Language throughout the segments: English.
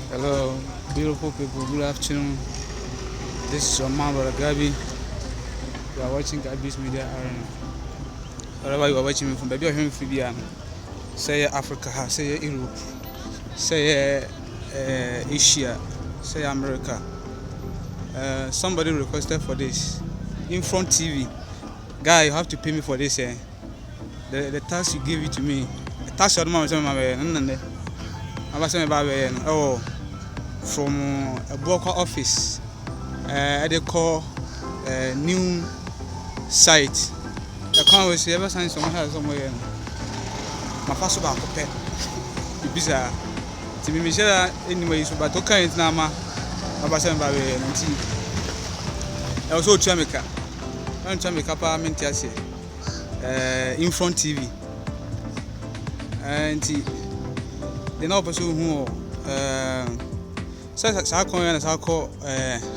Hello, beautiful people. Good afternoon. This is your man, brother Gabi. You are watching Gabi's Media Arena. Wherever you are watching me from, baby, I'm from Fibia. Say Africa, say Europe, say Asia, say America. Somebody requested for this. In front TV, guy, you have to pay me for this. The tax you give it to me. The tax you don't my oh, from Abuakwa office. They call new site. I can't wait to ever sign someone has somewhere. My first about to pay. Bizarre. To be Michelle anyway, so but okay, it's now my Basan Baby and tea. I was also Jamaica. I'm Jamaica Parliament in front TV. And the now person who says I call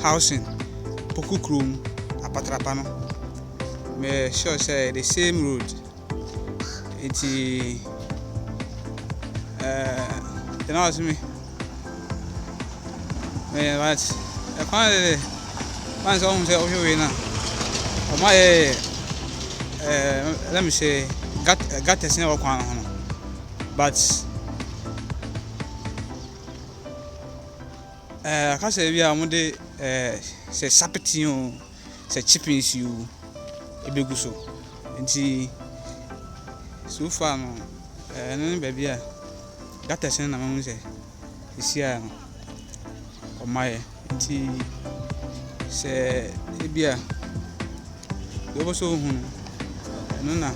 housing Poku Room Apatrapano. Me sure say the same road. It's you know what me. Me what? I can't. Man's home say oh you na. My let me say got this never kwan hono. But I can't say we are Monday say sapetino say chippings you ebeguso. Nti so far no no baby a got this na mamu say isi a no o my nti say ebia we go so hu no na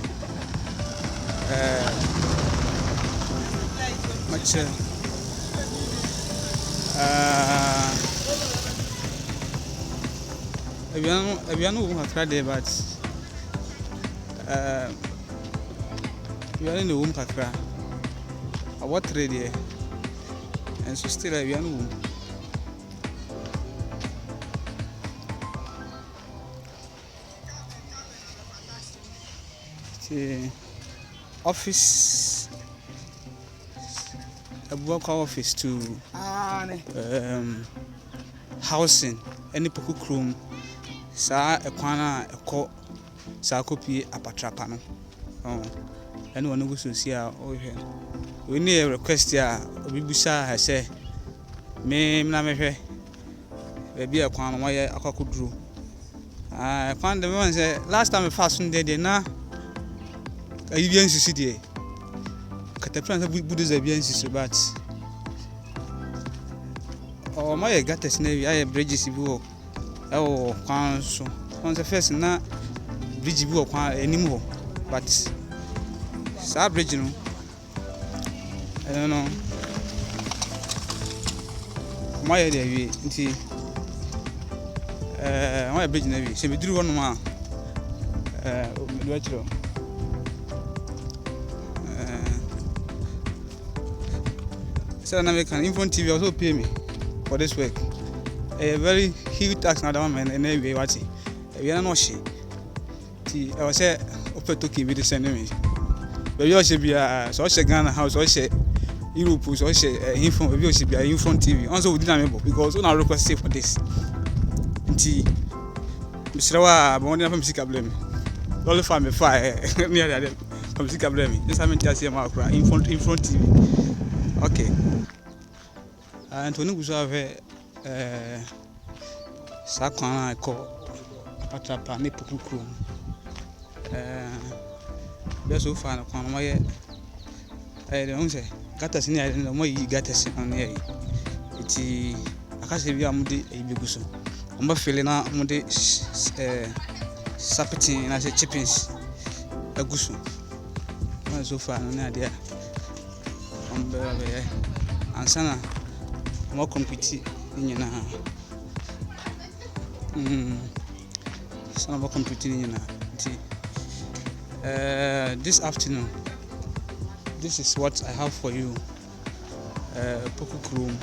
much ebiano wo kakra dey but we are in the room kakra what trade there and so still ebiano the office Abuakwa office to housing any poku room sa ekwana eko sa copy apatrapa no and one go so see a we need a request ya obibusa ha say me na mehwe baby ekwan no ye akwakoduro ekwan de me say last time fast dey na ayibian sisi dey katapran say budu za bian sisi but oh my gates na wi aye bridges bi wo kwan so on the first na bridge bi wo kwan enim ho but sa bridge no I don't know my dey wi nti my bridge na wi se me duru wono ma me do achiro so na me can info TV also pay me for this work. A very huge tax na that man and anyway what we are not she ti I was say open to give the send me but you should be so she Ghana house so she Europe so she info we should be info TV also we didn't remember because we request for this ti Mr. Wa but we na music problem all for me fire near there music problem this am tia see ma akura info TV okay and when we have sakwana ko apatrapa ne poku be so far na kwan mo ye de on say gatas ni ade no mo yi gatas on ye iti akase bi amude ebeguso on ba fele na amude sapetin na say chippings aguso na so far na ade on be ansana mo compete nyina some compete nyina this afternoon this is what I have for you poku room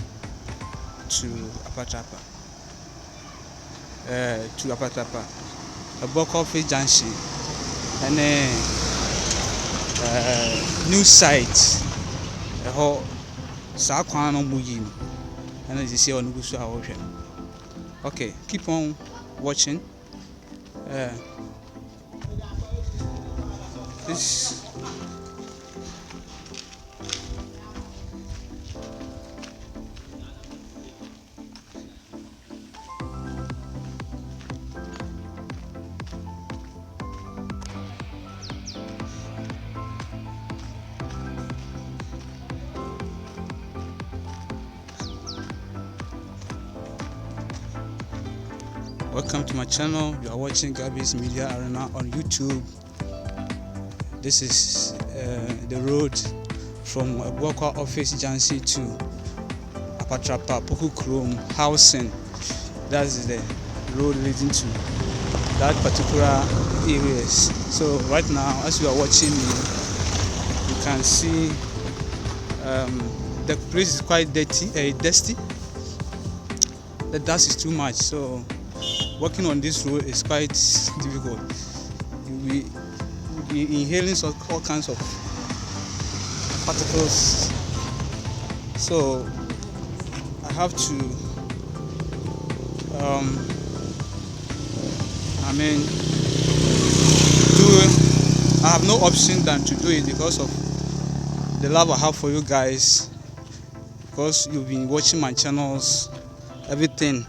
to Apatrapa Abuakwa junction and new site ho sa kwan no muyi and as you see on Gusu Ocean. Okay, keep on watching. This Welcome to my channel. You are watching Gabby's Media Arena on YouTube. This is the road from Abuakwa office junction to Apatrapa Poku Chrome housing. That's the road leading to that particular areas. So right now, as you are watching me, you can see the place is quite dirty, dusty. The dust is too much, so walking on this road is quite difficult. You'll be inhaling all kinds of particles. So I have to, I have no option than to do it because of the love I have for you guys. Because you've been watching my channels, everything.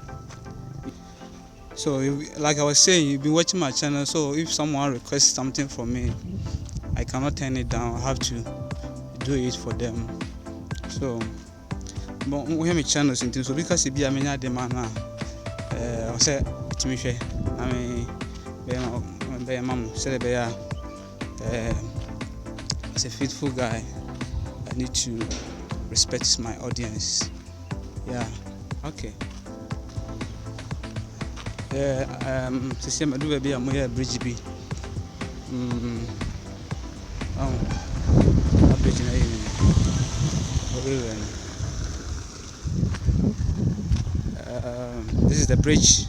So, like I was saying, you've been watching my channel. So, if someone requests something from me, I cannot turn it down. I have to do it for them. So, but we have my channels in so because it be a many demand. I said to me, I mean, be a mom said be a as a faithful guy, I need to respect my audience. Yeah, okay. System do be a more bridge be. Bridge this is the bridge.